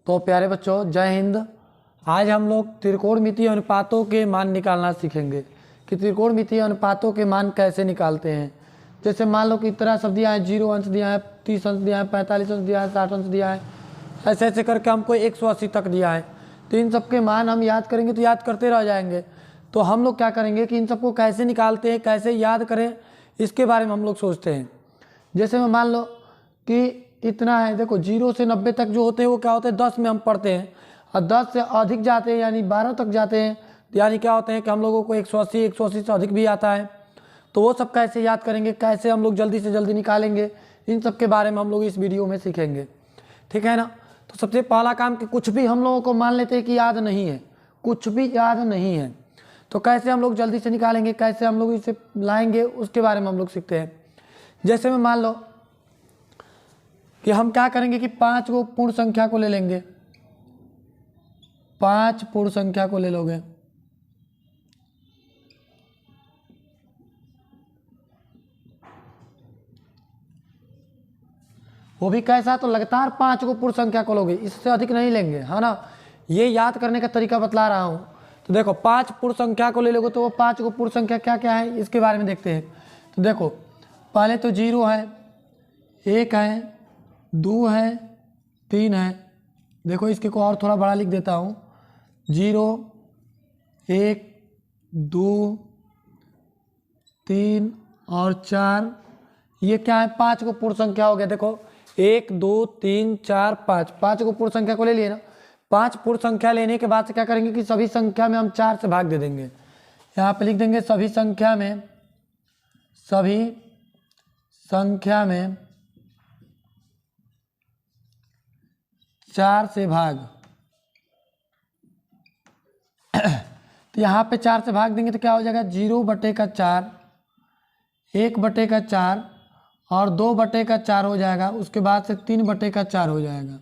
तो प्यारे बच्चों, जय हिंद। आज हम लोग त्रिकोणमितीय अनुपातों के मान निकालना सीखेंगे कि त्रिकोणमितीय अनुपातों के मान कैसे निकालते हैं। जैसे मान लो कि इतना सब दिया है, 0 अंश दिया है, 30 अंश दिया है, 45 अंश दिया है, 60 अंश दिया है, ऐसे ऐसे करके हमको 180 तक दिया है। तो इन सब के मान हम याद करेंगे तो याद करते रह जाएंगे। तो हम लोग क्या करेंगे कि इन सबको कैसे निकालते हैं, कैसे याद करें, इसके बारे में हम लोग सोचते हैं। जैसे मैं मान लो कि इतना है, देखो 0 से 90 तक जो होते हैं वो क्या होते हैं, 10 में हम पढ़ते हैं, और 10 से अधिक जाते हैं यानी 12 तक जाते हैं, यानी क्या होते हैं कि हम लोगों को 180 से अधिक भी आता है। तो वो सब कैसे याद करेंगे, कैसे हम लोग जल्दी से जल्दी निकालेंगे, इन सब के बारे में हम लोग इस वीडियो में सीखेंगे, ठीक है ना। तो सबसे पहला काम कि कुछ भी हम लोगों को मान लेते हैं कि याद नहीं है, कुछ भी याद नहीं है, तो कैसे हम लोग जल्दी से निकालेंगे, कैसे हम लोग इसे लाएंगे, उसके बारे में हम लोग सीखते हैं। जैसे में मान लो कि हम क्या करेंगे कि 5 को पूर्ण संख्या को ले लेंगे, 5 पूर्ण संख्या को ले लोगे, वो भी कैसा, तो लगातार 5 को पूर्ण संख्या को लोगे, इससे अधिक नहीं लेंगे, है ना। ये याद करने का तरीका बतला रहा हूँ। तो देखो 5 पूर्ण संख्या को ले लोगे तो वो 5 को पूर्ण संख्या क्या क्या है इसके बारे में देखते हैं। तो देखो पहले तो 0 है, 1 है, 2 है, 3 है। देखो इसके को और थोड़ा बड़ा लिख देता हूँ, 0 1 2 3 और 4, ये क्या है, 5 को पूर्ण संख्या हो गया। देखो 1 2 3 4 5, 5 को पूर्ण संख्या को ले लिए ना। 5 पूर्ण संख्या लेने के बाद से क्या करेंगे कि सभी संख्या में हम 4 से भाग दे देंगे। यहाँ पे लिख देंगे सभी संख्या में, सभी संख्या में 4 से भाग। तो यहाँ पे 4 से भाग देंगे तो क्या हो जाएगा, 0/4, 1/4 और 2/4 हो जाएगा। उसके बाद से 3/4 हो जाएगा।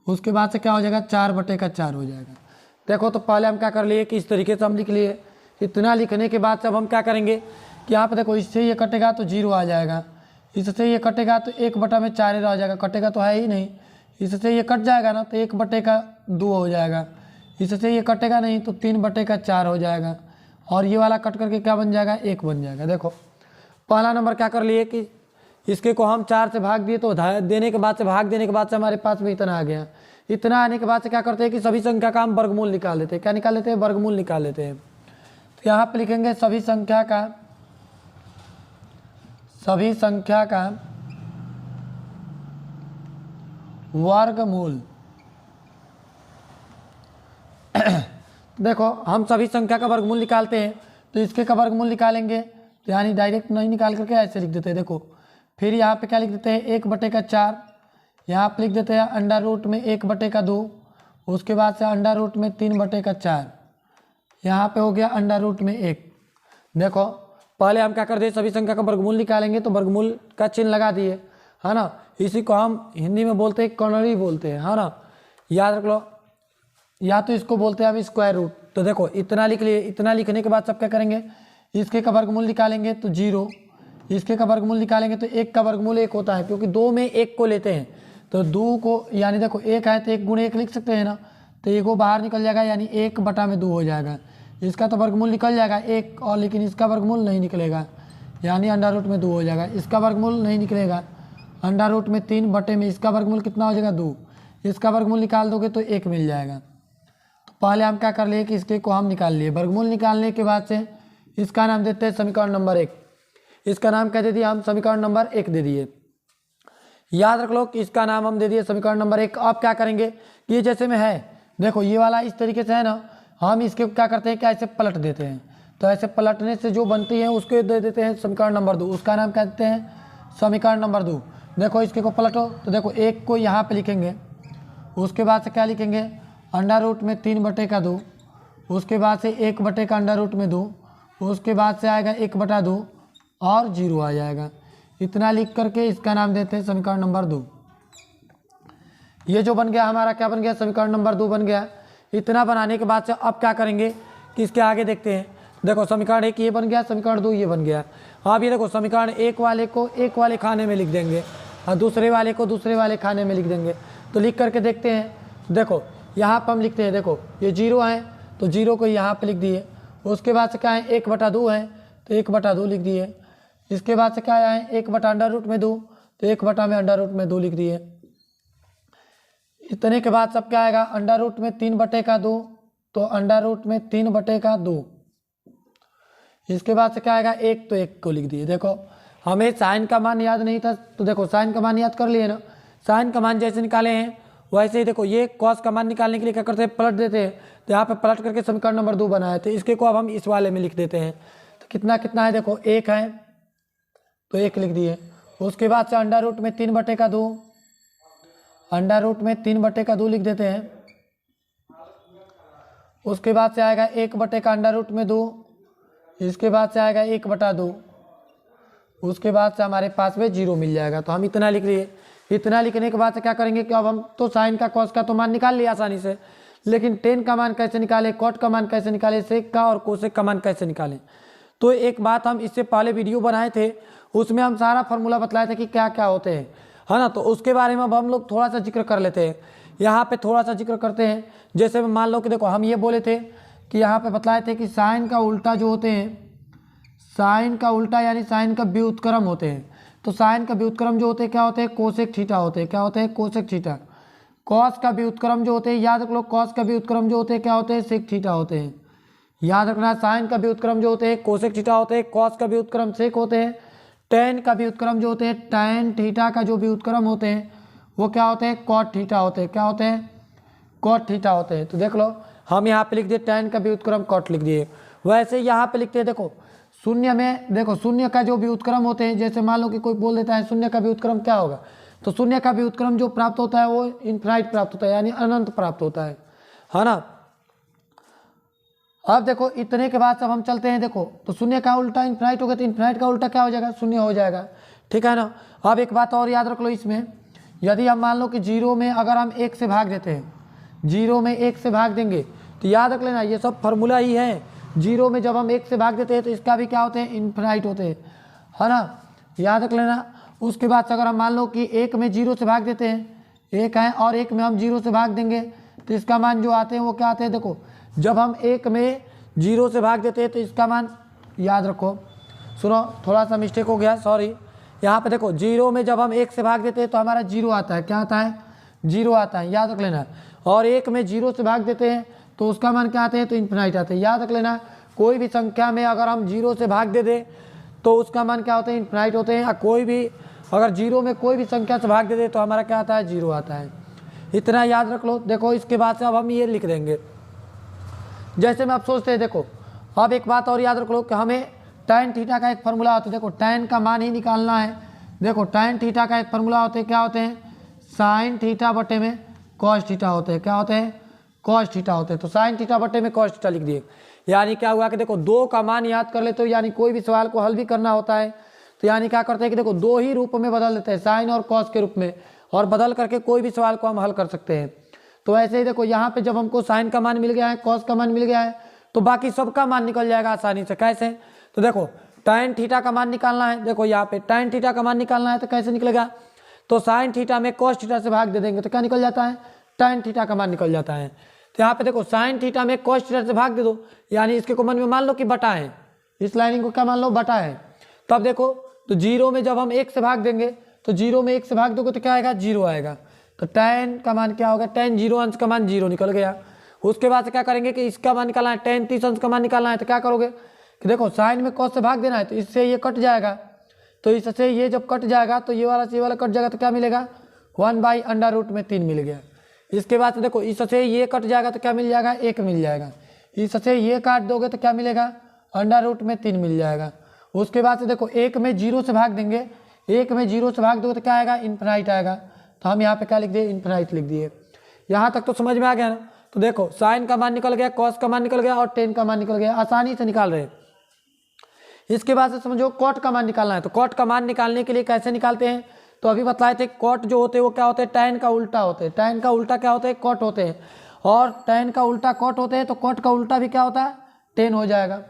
उसके बाद से क्या हो जाएगा, 4/4 हो जाएगा। देखो तो पहले हम क्या कर लिए कि इस तरीके से हम लिख लिए। इतना लिखने के बाद से अब हम क्या करेंगे कि यहाँ पे देखो इससे ये कटेगा तो 0 आ जाएगा, इससे ये कटेगा तो 1/4 रह जाएगा, कटेगा तो है ही नहीं। इससे ये कट जाएगा ना तो 1/2 हो जाएगा, इससे ये कटेगा नहीं तो 3/4 हो जाएगा, और ये वाला कट करके क्या बन जाएगा, 1 बन जाएगा। देखो पहला नंबर क्या कर लिए कि इसके को हम 4 से भाग दिए, तो देने के बाद से भाग देने के बाद से हमारे पास में इतना आ गया। इतना आने के बाद से क्या करते हैं कि सभी संख्या का हम वर्गमूल निकाल लेते हैं। क्या निकाल लेते हैं, वर्गमूल निकाल लेते हैं। तो यहाँ पे लिखेंगे सभी संख्या का वर्गमूल। देखो हम सभी संख्या का वर्गमूल निकालते हैं, तो इसके का वर्गमूल निकालेंगे तो यानी डायरेक्ट नहीं निकाल करके ऐसे लिख देते हैं। देखो फिर यहाँ पे क्या लिख देते हैं, 1/4, यहाँ पे लिख देते हैं अंडर रूट में 1/2, उसके बाद से अंडर रूट में 3/4, यहाँ पे हो गया अंडर रूट में 1। देखो पहले हम क्या कर दिए, सभी संख्या का वर्गमूल निकालेंगे तो वर्गमूल का चिन्ह लगा दिए, है ना। इसी को हम हिंदी में बोलते हैं कॉर्नरी बोलते हैं, है ना, याद रख लो। या तो इसको बोलते हैं हम स्क्वायर रूट। तो देखो इतना लिख लिए। इतना लिखने के बाद सब क्या करेंगे, इसके का वर्गमूल निकालेंगे तो 0, इसके का वर्गमूल निकालेंगे तो 1 का वर्गमूल 1 होता है, क्योंकि 2 में 1 को लेते हैं। तो 2 को यानी देखो 1 है तो 1 × 1 लिख सकते हैं ना, तो 1 बाहर निकल जाएगा यानी 1/2 हो जाएगा। इसका तो वर्गमूल निकल जाएगा 1, और लेकिन इसका वर्गमूल नहीं निकलेगा, यानी अंडर रूट में 2 हो जाएगा। इसका वर्गमूल नहीं निकलेगा, अंडर रूट में 3 में इसका वर्गमूल कितना हो जाएगा, 2। इसका वर्गमूल निकाल दोगे तो 1 मिल जाएगा। तो पहले हम क्या कर लिए कि इसके को हम निकाल लिए। वर्गमूल निकालने के बाद से इसका नाम देते हैं समीकरण नंबर 1। इसका नाम क्या दे दिया, हम समीकरण नंबर 1 दे दिए। याद रख लो कि इसका नाम हम दे दिए समीकरण नंबर 1। अब क्या करेंगे कि ये जैसे में है, देखो ये वाला इस तरीके से है ना, हम इसके क्या करते हैं कि ऐसे पलट देते हैं। तो ऐसे पलटने से जो बनती है उसको दे देते हैं समीकरण नंबर 2। उसका नाम क्या देते हैं, समीकरण नंबर 2। देखो इसके को पलटो तो देखो 1 को यहाँ पे लिखेंगे, उसके बाद से क्या लिखेंगे, अंडर रूट में 3/2, उसके बाद से 1/2, उसके बाद से आएगा 1/2 और 0 आ जाएगा। इतना लिख करके इसका नाम देते हैं समीकरण नंबर 2। ये जो बन गया हमारा, क्या बन गया, समीकरण नंबर 2 बन गया। इतना बनाने के बाद से अब क्या करेंगे कि इसके आगे देखते हैं। देखो समीकरण 1 ये बन गया, समीकरण 2 ये बन गया। अब ये देखो समीकरण 1 वाले को 1 वाले खाने में लिख देंगे और दूसरे वाले को दूसरे वाले खाने में लिख देंगे। तो लिख करके देखते हैं देखो यहाँ पर हम लिखते हैं, देखो ये 0 है तो 0 को यहाँ पे लिख दिए। उसके बाद से क्या है 1/2 है तो 1/2 लिख दिए। इसके बाद से क्या है 1/√2 तो 1/√2 लिख दिए। इतने के बाद सब क्या आएगा √3/2 तो √3/2। इसके बाद से क्या आएगा 1 तो 1 को लिख दिए। देखो हमें साइन का मान याद नहीं था तो देखो साइन का मान याद कर लिए ना। साइन का मान जैसे निकाले हैं वैसे ही देखो ये कॉस का मान निकालने के लिए क्या करते हैं पलट देते हैं। तो यहाँ पे पलट करके समीकरण नंबर 2 बनाए थे, इसके को अब हम इस वाले में लिख देते हैं। तो कितना कितना है देखो 1 है तो 1 लिख दिए। उसके बाद से √3/2 √3/2 लिख देते हैं। उसके बाद से आएगा 1/√2। इसके बाद से आएगा 1/2। उसके बाद से हमारे पास में 0 मिल जाएगा। तो हम इतना लिख लिए। इतना लिखने के बाद से क्या करेंगे कि अब हम तो साइन का कॉस का तो मान निकाल लिया आसानी से, लेकिन टेन का मान कैसे निकाले, कॉट का मान कैसे निकाले, सेक का और कोसेक का मान कैसे निकालें। तो एक बात हम इससे पहले वीडियो बनाए थे, उसमें हम सारा फार्मूला बतलाए थे कि क्या क्या होते हैं, है ना। तो उसके बारे में अब हम लोग थोड़ा सा जिक्र कर लेते हैं। यहाँ पे थोड़ा सा जिक्र करते हैं। जैसे मान लो कि देखो हम ये बोले थे कि यहाँ पे बतलाए थे कि साइन का उल्टा जो होते हैं, साइन का उल्टा यानी साइन का व्युत्क्रम होते हैं। तो साइन का व्युत्क्रम जो होते हैं क्या होते हैं, कोसेक थीटा होते हैं। क्या होते हैं, कोसेक थीटा। कॉस का व्युत्क्रम जो होते हैं, याद रख लो, कॉस का व्युत्क्रम जो होते हैं क्या होते हैं, सेक थीटा होते हैं। याद रखना, साइन का व्युत्क्रम जो होते हैं कोसेक थीटा होते हैं, कॉस का व्युत्क्रम सेक होते हैं, टेन का व्युत्क्रम जो होते हैं, टैन थीटा का जो व्युत्क्रम होते हैं वो क्या होते हैं, कॉट थीटा होते हैं। क्या होते हैं, कॉट थीटा होते हैं। तो देख लो हम यहाँ पे लिख दिए टैन का व्युत्क्रम कॉट लिख दिए। वैसे यहाँ पे लिखते हैं, देखो शून्य में, देखो शून्य का जो व्युत्क्रम होते हैं, जैसे मान लो कि कोई बोल देता है शून्य का व्युत्क्रम क्या होगा, तो शून्य का व्युत्क्रम जो प्राप्त होता है वो इनफाइनाइट प्राप्त होता है, यानी अनंत प्राप्त होता है ना। अब देखो इतने के बाद सब हम चलते हैं, देखो तो शून्य का उल्टा इनफाइनाइट होगा तो इनफाइनाइट का उल्टा क्या हो जाएगा, शून्य हो जाएगा, ठीक है ना। अब एक बात और याद रख लो इसमें, यदि हम मान लो कि 0 में अगर हम 1 से भाग देते हैं, 0 में 1 से भाग देंगे तो याद रख लेना ये सब फार्मूला ही है। 0 में जब हम 1 से भाग देते हैं तो इसका भी क्या होते हैं, इनफाइनाइट होते हैं, है ना, याद रख लेना। उसके बाद से अगर हम मान लो कि 1 में 0 से भाग देते हैं, 1 है और 1 में हम 0 से भाग देंगे तो इसका मान जो आते हैं वो क्या आते हैं, देखो जब हम 1 में 0 से भाग देते हैं तो इसका मान, याद रखो, सुनो थोड़ा सा मिस्टेक हो गया, सॉरी। यहाँ पे देखो 0 में जब हम 1 से भाग देते हैं तो हमारा 0 आता है। क्या आता है, 0 आता है, याद रख लेना। और 1 में 0 से भाग देते हैं तो उसका मान क्या आते हैं, तो इनफाइनाइट आते हैं, याद रख लेना। कोई भी संख्या में अगर हम 0 से भाग दे दे तो उसका मान क्या होता है, इनफाइनाइट होते हैं। कोई भी अगर 0 में कोई भी संख्या से भाग दे दे तो हमारा क्या आता है, 0 आता है। इतना याद रख लो। देखो इसके बाद से अब हम ये लिख देंगे, जैसे में आप सोचते हैं। देखो अब एक बात और याद रख लो कि हमें टैन थीटा का एक फार्मूला होता है। देखो टैन का मान ही निकालना है। देखो टैन थीटा का एक फार्मूला होते हैं, क्या होते हैं, साइन थीटा बटे में कॉस थीटा होते हैं। क्या होते हैं, कॉस थीटा होते हैं। तो साइन थीटा बटे में कॉस थीटा लिख दिए। यानी क्या हुआ कि देखो 2 का मान याद कर लेते हो, यानी कोई भी सवाल को हल भी करना होता है तो यानी क्या करते हैं कि देखो 2 ही रूप में बदल देते हैं, साइन और कॉस के रूप में, और बदल करके कोई भी सवाल को हम हल कर सकते हैं। तो ऐसे ही देखो यहाँ पे जब हमको साइन का मान मिल गया है, कॉस का मान मिल गया है, तो बाकी सबका मान निकल जाएगा आसानी से। कैसे, तो देखो टैन थीटा का मान निकालना है। देखो यहाँ पे टैन थीटा का मान निकालना है तो कैसे निकलेगा, तो साइन थीटा में कॉस थीटा से भाग दे देंगे तो क्या निकल जाता है, टैन थीटा का मान निकल जाता है। तो यहाँ पे देखो साइन थीटा में कॉस थीटा से भाग दे दो, यानी इसके को मन में मान लो कि बटा है, इस लाइनिंग को क्या मान लो, बटा है। तो अब देखो तो 0 में जब हम 1 से भाग देंगे तो 0 में 1 से भाग दोगे तो क्या आएगा, 0 आएगा। तो टैन का मान क्या होगा, टैन 0 अंश का मान 0 निकल गया। उसके बाद से क्या करेंगे कि इसका मान निकालना है, टैन 30 अंश का मान निकालना है। तो क्या करोगे कि देखो साइन में कॉस से भाग देना है तो इससे ये कट जाएगा, तो इससे ये जब कट जाएगा तो ये वाला से ये वाला कट जाएगा तो क्या मिलेगा, 1/√3 मिल गया। इसके बाद से देखो इससे ये कट जाएगा तो क्या मिल जाएगा, 1 मिल जाएगा। इससे ये काट दोगे तो क्या मिलेगा, √3 मिल जाएगा। उसके बाद से देखो 1 में 0 से भाग देंगे, 1 में 0 से भाग दोगे तो क्या आएगा, इनफाइनाइट आएगा। तो हम यहाँ पे क्या लिख दिए, इनफाइनाइट लिख दिए। यहाँ तक तो समझ में आ गया ना। तो देखो साइन का मान निकल गया, कॉस का मान निकल गया और टेन का मान निकल गया, आसानी से निकाल रहे। इसके बाद से समझो कॉट का मान निकालना है। तो कॉट का मान निकालने के लिए कैसे निकालते हैं, तो अभी बताए थे कॉट जो होते हैं वो क्या होते हैं, टैन का उल्टा होते हैं। टैन का उल्टा क्या होते हैं, कॉट होते हैं, और टैन का उल्टा कॉट होते हैं। तो कॉट का उल्टा भी क्या होता है, टेन हो जाएगा,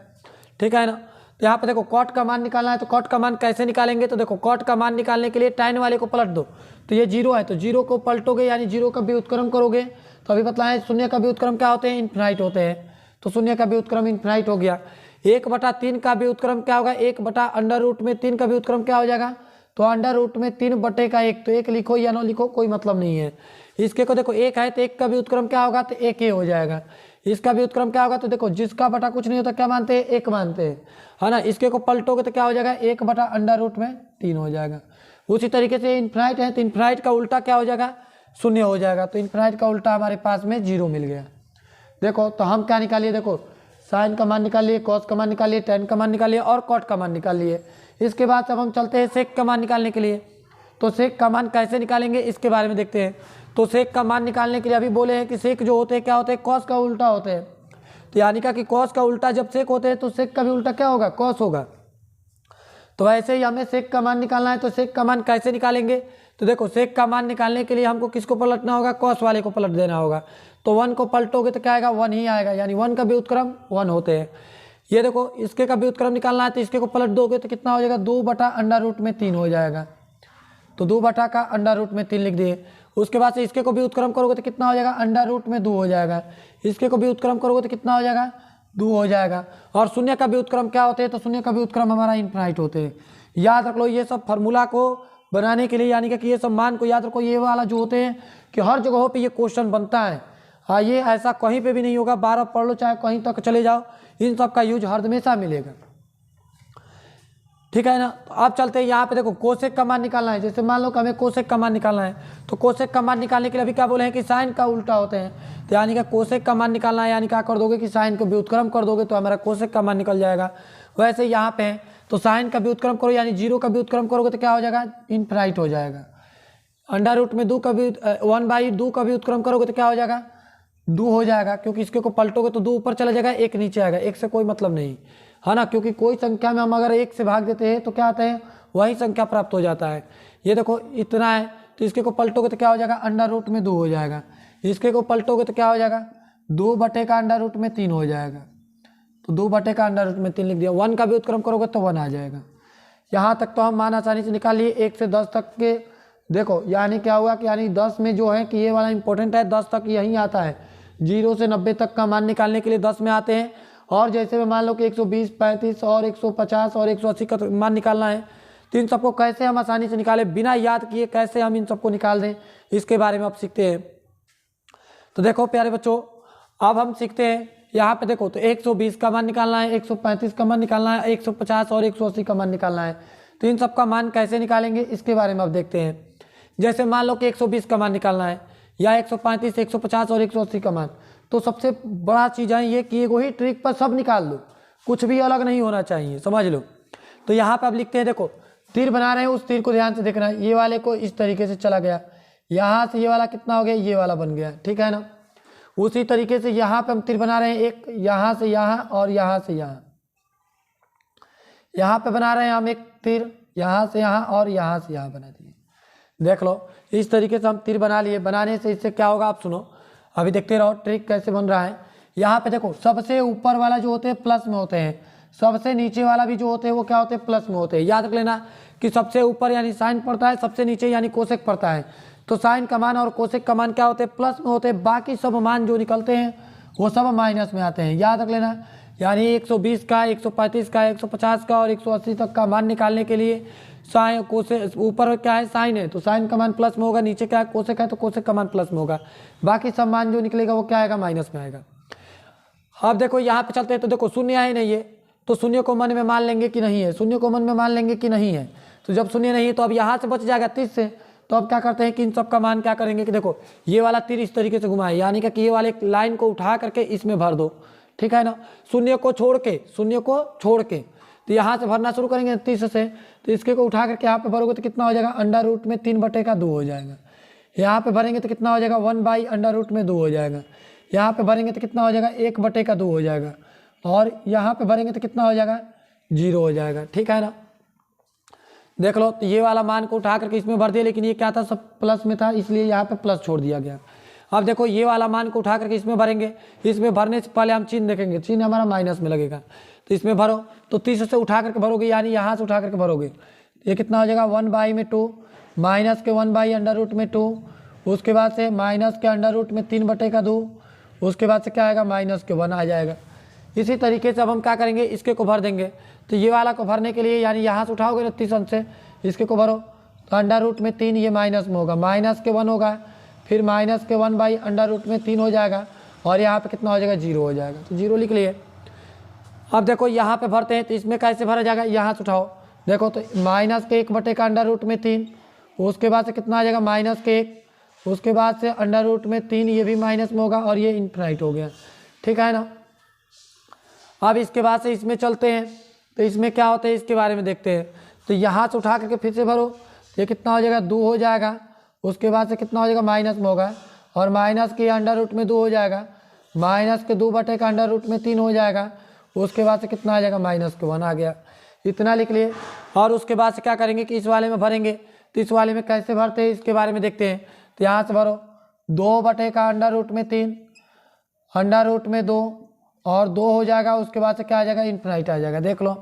ठीक है ना। तो यहाँ पे देखो कॉट का मान निकालना है, तो कॉट का मान कैसे निकालेंगे, तो देखो कॉट का मान निकालने के लिए टैन वाले को पलट दो, तो ये 0 है तो 0 को पलटोगे यानी 0 का व्युत्क्रम करोगे तो अभी बताएं शून्य का व्युत्क्रम क्या होते हैं, इन्फिनाइट होते हैं। तो शून्य का व्युत्क्रम इन्फिनाइट हो गया। 1/3 का व्युत्क्रम क्या होगा, 1/√3 का व्युत्क्रम क्या हो जाएगा, तो √3/1। तो 1 लिखो या ना लिखो कोई मतलब नहीं है। इसके को देखो 1 है तो 1 का व्युत्क्रम क्या होगा, तो 1 ही हो जाएगा। इसका व्युत्क्रम क्या होगा, तो देखो जिसका बटा कुछ नहीं होता क्या मानते हैं, 1 मानते हैं, है ना। इसके को पलटोगे तो क्या हो जाएगा, 1/√3 हो जाएगा। उसी तरीके से इन्फिनाइट है तो इन्फिनाइट का उल्टा क्या हो जाएगा, शून्य हो जाएगा। तो इन्फिनाइट का उल्टा हमारे पास में 0 मिल गया। देखो तो हम क्या निकालिए, देखो साइन का मान निकालिए, कॉस का मान निकालिए, टेन का मान निकालिए और कॉट का मान निकालिए। इसके बाद अब हम चलते हैं सेक का मान निकालने के लिए। तो सेक का मान कैसे निकालेंगे इसके बारे में देखते हैं। तो सेक का मान निकालने के लिए अभी बोले हैं कि सेक जो होते हैं क्या होते हैं, कॉस का उल्टा होते हैं। तो यानी कि कॉस का उल्टा जब सेक होते हैं तो सेक का भी उल्टा क्या होगा, कॉस होगा। तो ऐसे ही हमें सेक का मान निकालना है। तो सेक का मान कैसे निकालेंगे, तो देखो सेक का मान निकालने के लिए हमको किसको पलटना होगा, कॉस वाले को पलट देना होगा। तो 1 को पलटोगे तो क्या आएगा, 1 ही आएगा, यानी 1 का व्युत्क्रम 1 होते हैं। ये देखो इसके का व्युत्क्रम निकालना है तो इसके को पलट दोगे तो कितना हो जाएगा, 2/√3 हो जाएगा। तो 2/√3 लिख दिए। उसके बाद से इसके को व्युत्क्रम करोगे तो कितना हो जाएगा, √2 हो जाएगा। इसके को व्युत्क्रम करोगे तो कितना हो जाएगा, 2 हो जाएगा। और शून्य का व्युत्क्रम क्या होते हैं, तो शून्य का व्युत्क्रम हमारा इन्फिनाइट होते हैं। याद रख लो ये सब फार्मूला को बनाने के लिए, यानी कि ये सब मान को याद रखो। ये वाला जो होते हैं कि हर जगहों पे ये क्वेश्चन बनता है। हाँ, ये ऐसा कहीं पे भी नहीं होगा, 12 पढ़ लो चाहे कहीं तक चले जाओ, इन सब का यूज हर हमेशा मिलेगा, ठीक है ना। तो अब चलते हैं यहाँ पे, देखो कोसेक का मान निकालना है। जैसे मान लो कि हमें कोसेक का मान निकालना है, तो कोसेक का मान निकालने के लिए अभी क्या बोले हैं कि साइन का उल्टा होते हैं। तो यानी कि कोसेक का मान निकालना है, यानी क्या कर दोगे कि साइन को व्युत्क्रम कर दोगे तो हमारा कोसेक का मान निकल जाएगा। वैसे यहाँ पे तो साइन का व्युत्क्रम करो, यानी 0 का व्युत्क्रम करोगे तो क्या हो जाएगा, इनफिनाइट हो जाएगा। √2 का 1/2 का व्युत्क्रम करोगे तो क्या हो जाएगा, 2 हो जाएगा, क्योंकि इसके को पलटोगे तो 2 ऊपर चला जाएगा, 1 नीचे आएगा। 1 से कोई मतलब नहीं, है ना, क्योंकि कोई संख्या में हम अगर 1 से भाग देते हैं तो क्या आता है, वही संख्या प्राप्त हो जाता है। ये देखो इतना है तो इसके को पलटोगे तो क्या हो जाएगा, √2 हो जाएगा। इसके को पलटोगे तो क्या हो जाएगा, 2/√3 हो जाएगा। तो 2/√3 लिख दिया। 1 का व्युत्क्रम करोगे तो 1 आ जाएगा। यहाँ तक तो हम मान आसानी से निकाल लिए। 1 से 10 तक के देखो, यानी क्या हुआ कि यानी 10 में जो है कि ये वाला इंपॉर्टेंट है, 10 तक यहीं आता है। 0 से 90 तक का मान निकालने के लिए 10 में आते हैं। और जैसे में मान लो कि 120, 35 और 150 और 180 का मान निकालना है, तो इन सबको कैसे हम आसानी से निकालें, बिना याद किए कैसे हम इन सबको निकाल दें, इसके बारे में अब सीखते हैं। तो देखो प्यारे बच्चों, अब हम सीखते हैं। यहाँ पे देखो तो 120 का मान निकालना है, 135 का मान निकालना है, 150 और 180 का मान निकालना है। तो इन सब का मान कैसे निकालेंगे इसके बारे में अब देखते हैं। जैसे मान लो कि 120 का मान निकालना है, या 135, 150 और 180 का मान, तो सबसे बड़ा चीज़ है ये कि वही ट्रिक पर सब निकाल लो, कुछ भी अलग नहीं होना चाहिए, समझ लो। तो यहाँ पे अब लिखते हैं, देखो तीर बना रहे हैं, उस तीर को ध्यान से देखना है। ये वाले को इस तरीके से चला गया, यहाँ से ये वाला कितना हो गया, ये वाला बन गया, ठीक है ना। उसी तरीके से यहाँ पे हम तीर बना रहे हैं, एक यहाँ से यहाँ और यहाँ से यहाँ। यहाँ पे बना रहे हैं हम एक तीर, यहाँ से यहाँ और यहाँ से यहाँ बना दिए। देख लो इस तरीके से हम तीर बना लिए। बनाने से इससे क्या होगा आप सुनो, अभी देखते रहो ट्रिक कैसे बन रहा है। यहाँ पे देखो सबसे ऊपर वाला जो होते हैं प्लस में होते हैं, सबसे नीचे वाला भी जो होते हैं वो क्या होते हैं, प्लस में होते हैं। याद रख लेना कि सबसे ऊपर यानी साइन पड़ता है, सबसे नीचे यानी कोसेक पड़ता है। तो साइन का मान और कोसेक का मान क्या होते हैं, प्लस में होते हैं। बाकी सब मान जो निकलते हैं वो सब माइनस में आते हैं, याद रख लेना। यानी 120 का, 135 का, 150 का और 180 तक का मान निकालने के लिए साइन कोसेक, ऊपर क्या है साइन है तो साइन का मान प्लस में होगा, नीचे क्या है कोसेक है तो कोसेक का मान प्लस में होगा। बाकी सब मान जो निकलेगा वो क्या आएगा, माइनस में आएगा। अब देखो यहाँ पे चलते हैं, तो देखो शून्य है नहीं है, तो शून्य को मन में मान लेंगे कि नहीं है, शून्य को मन में मान लेंगे कि नहीं है। तो जब शून्य नहीं है तो अब यहाँ से बच जाएगा 30 से। तो अब क्या करते हैं कि इन सब का मान क्या करेंगे कि देखो ये वाला तीर इस तरीके से घुमाए, यानी कि ये वाले लाइन को उठा करके इसमें भर दो, ठीक है ना। शून्य को छोड़ के तो यहाँ से भरना शुरू करेंगे 30 से। तो इसके को उठा करके यहाँ पे भरोगे तो कितना हो जाएगा, √3/2 हो जाएगा। यहाँ पे भरेंगे तो कितना हो जाएगा, 1/√2 हो जाएगा। यहाँ पे भरेंगे तो कितना हो जाएगा, 1/2 हो जाएगा। और यहाँ पे भरेंगे तो कितना हो जाएगा, 0 हो जाएगा, ठीक है ना। देख लो तो ये वाला मान को उठा करके इसमें भर दिया, लेकिन ये क्या था, सब प्लस में था, इसलिए यहाँ पे प्लस छोड़ दिया गया। अब देखो ये वाला मान को उठा करके इसमें भरेंगे, इसमें भरने से पहले हम चिन्ह देखेंगे, चिन्ह हमारा माइनस में लगेगा। तो इसमें भरो तो 30 से उठा करके भरोगे, यानी यहाँ से उठा करके भरोगे, ये कितना हो जाएगा, 1/2 माइनस के 1/√2 उसके बाद से माइनस के अंडर रूट में 3/2, उसके बाद से क्या आएगा माइनस के 1 आ जाएगा। इसी तरीके से अब हम क्या करेंगे, इसके को भर देंगे। तो ये वाला को भरने के लिए यानी यहाँ से उठाओगे ना 30 अंश से, इसके को भरो तो अंडर रूट में 3 ये माइनस में होगा, माइनस के 1 होगा, फिर माइनस के 1 बाई अंडर रूट में 3 हो जाएगा और यहाँ पे कितना हो जाएगा 0 हो जाएगा। तो 0 लिख लिए। अब देखो यहाँ पे भरते हैं तो इसमें कैसे भरा जाएगा, यहाँ से उठाओ देखो तो माइनस के 1 का अंडर रूट में 3, उसके बाद से कितना आ जाएगा माइनस के 1, उसके बाद से अंडर रूट में 3 ये भी माइनस में होगा और ये इन्फिनाइट हो गया। ठीक है ना। अब इसके बाद से इसमें चलते हैं तो इसमें क्या होता है इसके बारे में देखते हैं। तो यहाँ से उठा करके फिर से भरो, ये कितना हो जाएगा 2 हो जाएगा, उसके बाद से कितना हो जाएगा माइनस में होगा और माइनस के अंडर रूट में 2 हो जाएगा, माइनस के 2 का अंडर रूट में 3 हो जाएगा, उसके बाद से कितना आ जाएगा माइनस के 1 आ गया। इतना लिख लिए। और उसके बाद से क्या करेंगे कि इस वाले में भरेंगे। तो इस वाले में कैसे भरते हैं इसके बारे में देखते हैं। तो यहाँ से भरो 2 का अंडर रूट में 3, अंडर रूट में 2 और 2 हो जाएगा, उसके बाद से क्या आ जाएगा इन्फिनाइट आ जाएगा। देख लो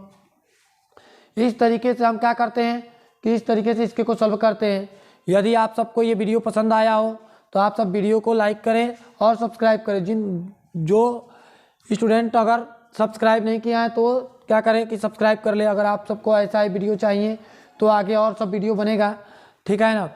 इस तरीके से हम क्या करते हैं कि इस तरीके से इसके को सॉल्व करते हैं। यदि आप सबको ये वीडियो पसंद आया हो तो आप सब वीडियो को लाइक करें और सब्सक्राइब करें। जो स्टूडेंट अगर सब्सक्राइब नहीं किया है तो क्या करें कि सब्सक्राइब कर ले। अगर आप सबको ऐसा ही वीडियो चाहिए तो आगे और सब वीडियो बनेगा। ठीक है ना।